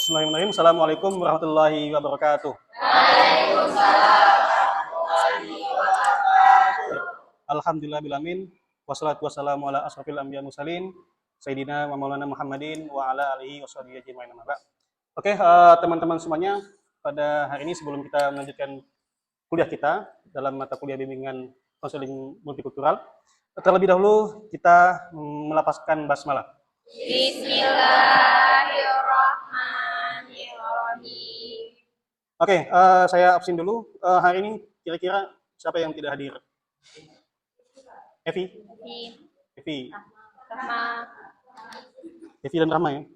Bismillahirrahmanirrahim. Assalamualaikum warahmatullahi wabarakatuh. Alhamdulillahirrahmanirrahim. Wassalatu wassalamu ala asrofil anbiya mursalin Sayyidina wa maulana Muhammadin wa ala alihi wa sahbihi ajma'in. Oke, teman-teman semuanya, pada hari ini sebelum kita melanjutkan kuliah kita dalam mata kuliah bimbingan konseling multikultural, terlebih dahulu kita melafazkan basmalah. Bismillahirrahmanirrahim. Oke, saya absen dulu. Hari ini kira-kira siapa yang tidak hadir? Evi? Evi. Rahma. Evi dan Rahma ya.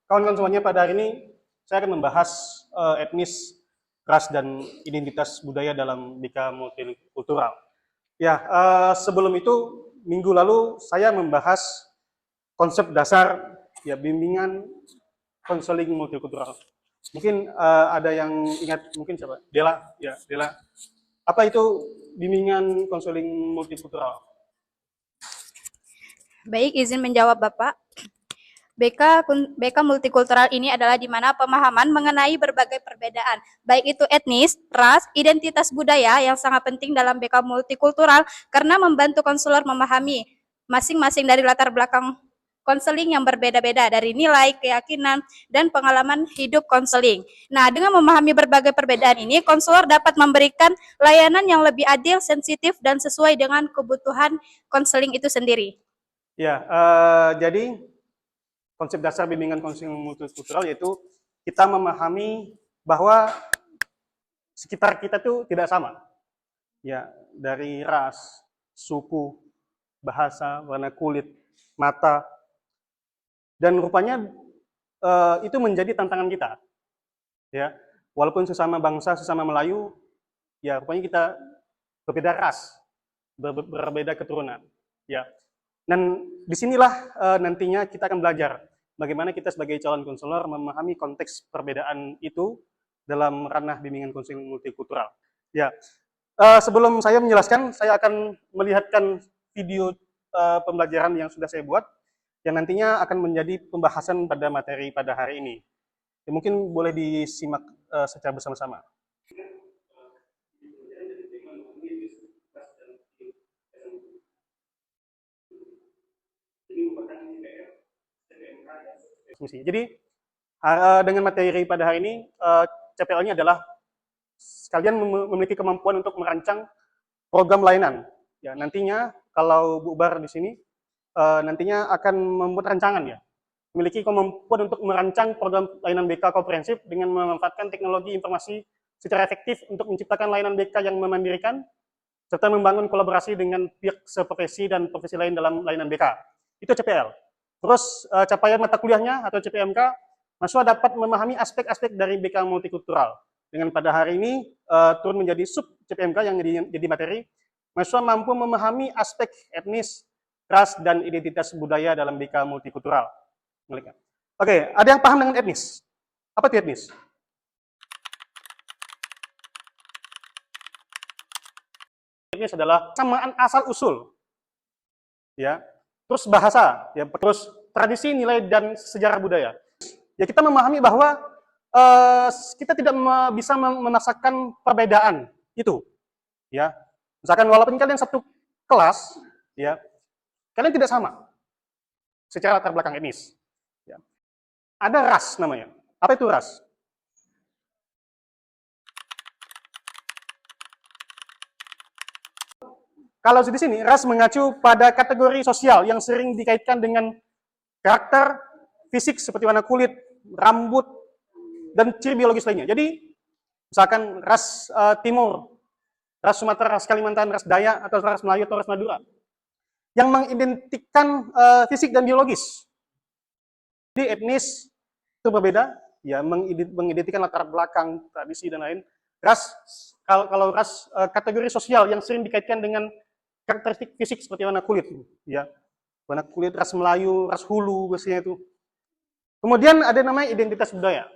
Kawan-kawan semuanya, pada hari ini saya akan membahas etnis, ras, dan identitas budaya dalam BK Multikultural. Ya, sebelum itu minggu lalu saya membahas konsep dasar ya bimbingan konseling multikultural. Mungkin ada yang ingat, mungkin siapa? Dela, ya Dela. Apa itu bimbingan konseling multikultural? Baik, izin menjawab Bapak. BK Multikultural ini adalah di mana pemahaman mengenai berbagai perbedaan, baik itu etnis, ras, identitas budaya yang sangat penting dalam BK Multikultural karena membantu konselor memahami masing-masing dari latar belakang konseling yang berbeda-beda dari nilai, keyakinan, dan pengalaman hidup konseling. Nah, dengan memahami berbagai perbedaan ini, konselor dapat memberikan layanan yang lebih adil, sensitif, dan sesuai dengan kebutuhan konseling itu sendiri. Ya, jadi konsep dasar bimbingan konseling multikultural yaitu kita memahami bahwa sekitar kita itu tidak sama. Ya, dari ras, suku, bahasa, warna kulit, mata, dan rupanya itu menjadi tantangan kita. Ya, walaupun sesama bangsa, sesama Melayu, ya rupanya kita berbeda ras, berbeda keturunan. Ya, dan disinilah nantinya kita akan belajar bagaimana kita sebagai calon konselor memahami konteks perbedaan itu dalam ranah bimbingan konseling multikultural. Ya, sebelum saya menjelaskan, saya akan melihatkan video pembelajaran yang sudah saya buat, yang nantinya akan menjadi pembahasan pada materi pada hari ini. Ya, mungkin boleh disimak secara bersama-sama. Jadi dengan materi pada hari ini, CPL-nya adalah sekalian memiliki kemampuan untuk merancang program layanan. Ya, nantinya kalau Bu Bar di sini nantinya akan membuat rancangan ya, memiliki kemampuan untuk merancang program layanan BK komprehensif dengan memanfaatkan teknologi informasi secara efektif untuk menciptakan layanan BK yang memandirikan serta membangun kolaborasi dengan pihak seprofesi dan profesi lain dalam layanan BK. Itu CPL. Terus capaian mata kuliahnya atau CPMK, mahasiswa dapat memahami aspek-aspek dari BK multikultural. Dengan pada hari ini turun menjadi sub CPMK yang jadi materi, mahasiswa mampu memahami aspek etnis, ras, dan identitas budaya dalam BK multikultural. Oke, ada yang paham dengan etnis? Apa itu etnis? Etnis adalah samaan asal-usul. Ya. Terus bahasa, ya, terus tradisi, nilai, dan sejarah budaya. Ya, kita memahami bahwa kita tidak bisa memaksakan perbedaan itu. Ya. Misalkan walaupun kalian satu kelas, ya, kalian tidak sama secara latar belakang etnis. Ya. Ada ras namanya. Apa itu ras? Kalau di sini, ras mengacu pada kategori sosial yang sering dikaitkan dengan karakter, fisik seperti warna kulit, rambut, dan ciri biologis lainnya. Jadi, misalkan ras Timur, ras Sumatera, ras Kalimantan, ras Dayak, atau ras Melayu, atau ras Madura, yang mengidentikan fisik dan biologis. Jadi etnis itu berbeda, ya mengidentikan latar belakang, tradisi, dan lain. Ras, kalau ras kategori sosial yang sering dikaitkan dengan karakteristik fisik seperti warna kulit, ya warna kulit, ras Melayu, ras Hulu biasanya itu. Kemudian ada namanya identitas budaya.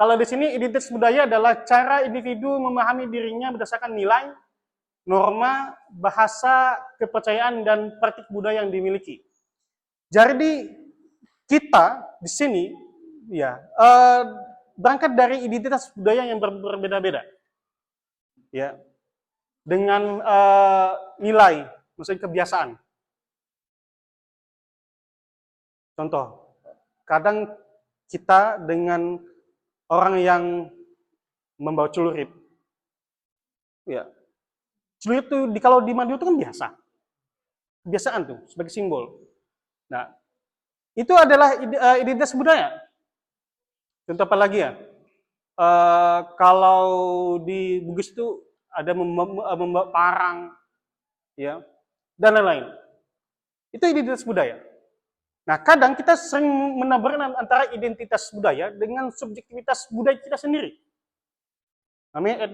Kalau di sini identitas budaya adalah cara individu memahami dirinya berdasarkan nilai, norma, bahasa, kepercayaan, dan praktik budaya yang dimiliki. Jadi kita di sini ya berangkat dari identitas budaya yang berbeda-beda, ya, dengan nilai, maksudnya kebiasaan. Contoh, kadang kita dengan orang yang membawa celurit, ya, celurit itu kalau di Madiun itu kan biasa, kebiasaan tuh sebagai simbol. Nah, itu adalah identitas budaya. Contoh apa lagi ya? Kalau di Bugis itu ada membawa parang, ya, dan lain-lain. Itu identitas budaya. Nah, kadang kita sering menabrakan antara identitas budaya dengan subjektivitas budaya kita sendiri. Namanya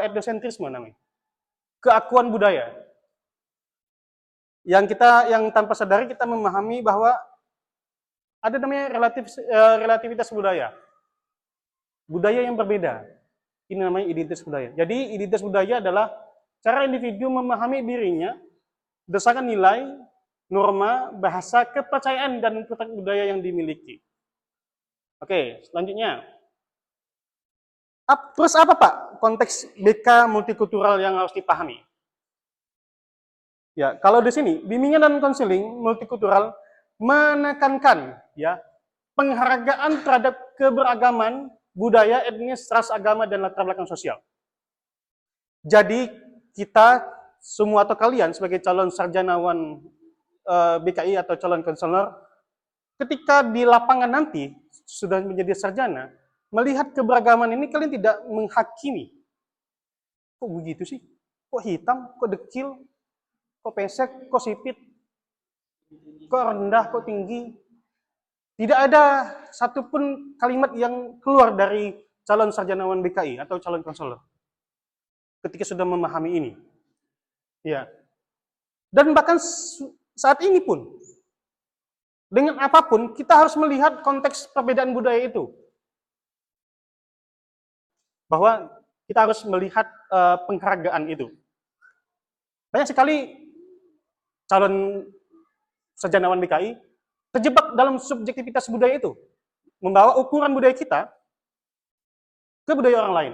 etnosentrisme namanya. Keakuan budaya. Yang tanpa sadari kita memahami bahwa ada namanya relativitas budaya. Budaya yang berbeda. Ini namanya identitas budaya. Jadi identitas budaya adalah cara individu memahami dirinya berdasarkan nilai, norma, bahasa, kepercayaan, dan budaya yang dimiliki. Oke, selanjutnya. Terus apa Pak konteks BK multikultural yang harus dipahami? Ya, kalau di sini bimbingan dan konseling multikultural menekankan ya penghargaan terhadap keberagaman budaya, etnis, ras, agama, dan latar belakang sosial. Jadi kita semua atau kalian sebagai calon sarjanawan BKI atau calon konselor, ketika di lapangan nanti sudah menjadi sarjana, melihat keberagaman ini kalian tidak menghakimi. Kok begitu sih? Kok hitam? Kok dekil? Kok pesek? Kok sipit? Kok rendah? Kok tinggi? Tidak ada satupun kalimat yang keluar dari calon sarjanawan BKI atau calon konselor ketika sudah memahami ini. Ya. Dan bahkan saat ini pun, dengan apapun, kita harus melihat konteks perbedaan budaya itu. Bahwa kita harus melihat penghargaan itu. Banyak sekali calon sarjanawan BKI terjebak dalam subjektivitas budaya itu. Membawa ukuran budaya kita ke budaya orang lain.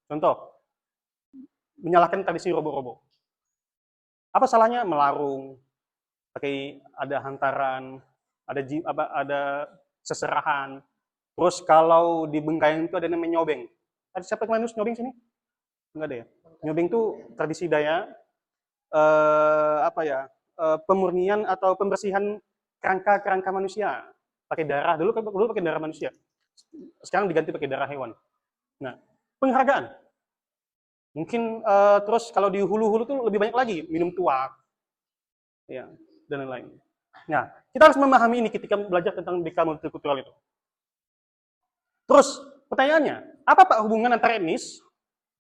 Contoh, menyalahkan tradisi robo-robo. Apa salahnya melarung, pakai ada hantaran, ada seserahan. Terus kalau di Bengkayang itu ada namanya nyobeng. Ada siapa yang manus nyobeng sini? Enggak ada ya. Nyobeng itu tradisi Dayak, pemurnian atau pembersihan kerangka manusia. Pakai darah, dulu pakai darah manusia. Sekarang diganti pakai darah hewan. Nah, penghargaan. Mungkin terus kalau di hulu-hulu tuh lebih banyak lagi, minum tuak, ya, dan lain-lain. Nah, kita harus memahami ini ketika belajar tentang BK multikultural itu. Terus, pertanyaannya, apa Pak hubungan antara etnis,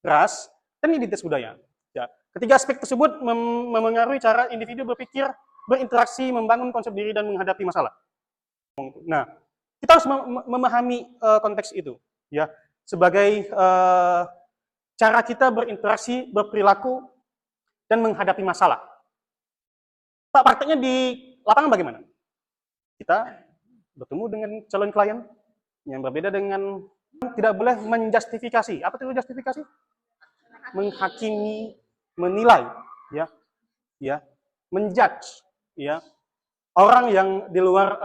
ras, dan identitas budaya? Ya, ketiga aspek tersebut memengaruhi cara individu berpikir, berinteraksi, membangun konsep diri, dan menghadapi masalah. Nah, kita harus memahami konteks itu, ya, sebagai cara kita berinteraksi, berperilaku, dan menghadapi masalah. Pak, prakteknya di lapangan bagaimana? Kita bertemu dengan calon klien yang berbeda dengan tidak boleh menjustifikasi. Apa itu justifikasi? Menghakimi, menilai, ya, menjudge, ya, orang yang di luar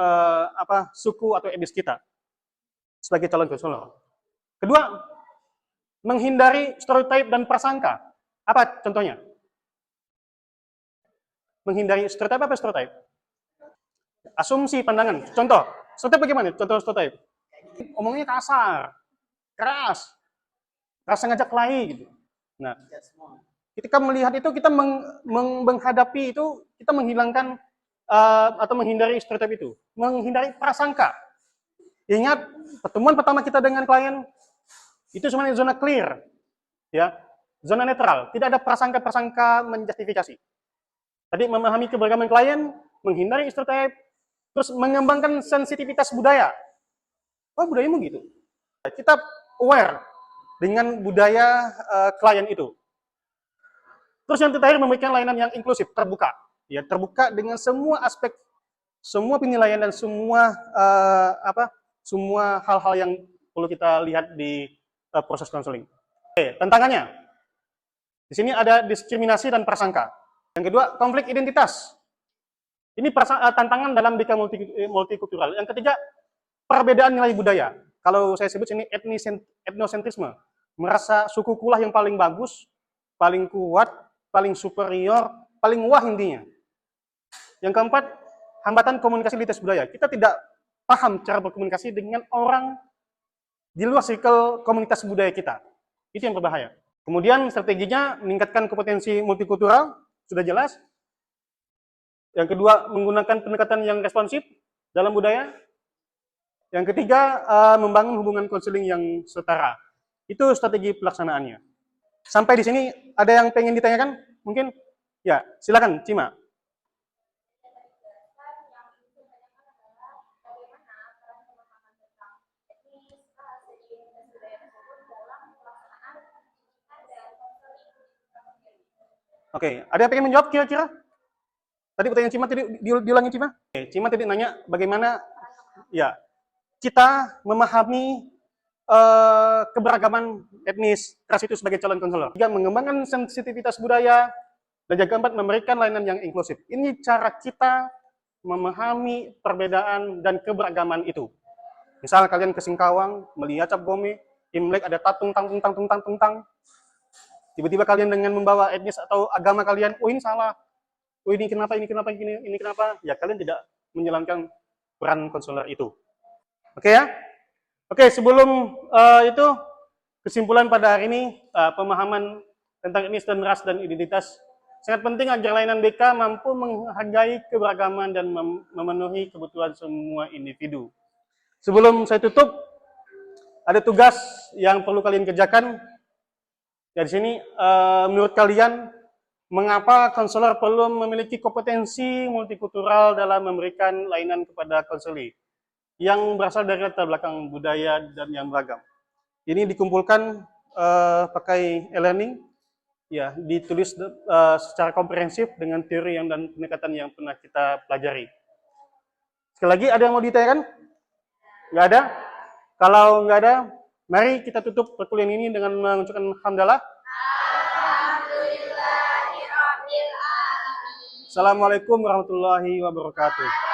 suku atau etnis kita sebagai calon konselor. Kedua, menghindari stereotip dan prasangka. Apa contohnya? Menghindari stereotip apa stereotip? Asumsi pandangan. Contoh, stereotip bagaimana? Contoh stereotip. Omongnya kasar, keras, rasa ngajak kelahi gitu. Nah, ketika melihat itu kita menghadapi itu, kita menghilangkan atau menghindari stereotip itu, menghindari prasangka. Ingat, pertemuan pertama kita dengan klien itu sebenarnya zona clear, ya, zona netral, tidak ada prasangka-prasangka menjustifikasi. Tadi memahami keberagaman klien, menghindari stereotip, terus mengembangkan sensitivitas budaya. Oh, budayamu gitu. Kita aware dengan budaya klien itu. Terus yang terakhir memberikan layanan yang inklusif, terbuka, ya, terbuka dengan semua aspek semua penilaian dan semua semua hal-hal yang perlu kita lihat di proses konseling. Oke, tantangannya. Di sini ada diskriminasi dan prasangka. Yang kedua, konflik identitas. Ini tantangan dalam BK multikultural. Yang ketiga, perbedaan nilai budaya. Kalau saya sebut ini etnosentrisme. Merasa suku kulah yang paling bagus, paling kuat, paling superior, paling wah intinya. Yang keempat, hambatan komunikasi lintas budaya. Kita tidak paham cara berkomunikasi dengan orang di luar circle komunitas budaya kita. Itu yang berbahaya. Kemudian strateginya meningkatkan kompetensi multikultural, sudah jelas. Yang kedua, menggunakan pendekatan yang responsif dalam budaya. Yang ketiga, membangun hubungan konseling yang setara. Itu strategi pelaksanaannya. Sampai di sini, ada yang pengen ditanyakan? Mungkin? Ya, silakan, Cima. Oke, ada yang pengen menjawab kira-kira? Tadi pertanyaan Cima tadi diulangi Cima? Oke, Cima tadi nanya bagaimana ya kita memahami keberagaman etnis ras itu sebagai calon konselor. Tiga, mengembangkan sensitivitas budaya, dan yang keempat, memberikan layanan yang inklusif. Ini cara kita memahami perbedaan dan keberagaman itu. Misal kalian ke Singkawang, melihat Cap Gome, Imlek ada tatung tang. Tiba-tiba kalian dengan membawa etnis atau agama kalian, oh ini salah, oh ini kenapa, ya kalian tidak menjalankan peran konselor itu. Oke ya? Oke, sebelum itu, kesimpulan pada hari ini, pemahaman tentang etnis dan ras dan identitas sangat penting agar layanan BK mampu menghargai keberagaman dan memenuhi kebutuhan semua individu. Sebelum saya tutup, ada tugas yang perlu kalian kerjakan. Dari sini, menurut kalian, mengapa konselor perlu memiliki kompetensi multikultural dalam memberikan layanan kepada konseli yang berasal dari latar belakang budaya dan yang beragam? Ini dikumpulkan pakai e-learning, ya, ditulis secara komprehensif dengan teori dan pendekatan yang pernah kita pelajari. Sekali lagi, ada yang mau ditanyakan? Nggak ada? Kalau nggak ada, mari kita tutup perkuliahan ini dengan mengucapkan hamdalah. Assalamualaikum warahmatullahi wabarakatuh.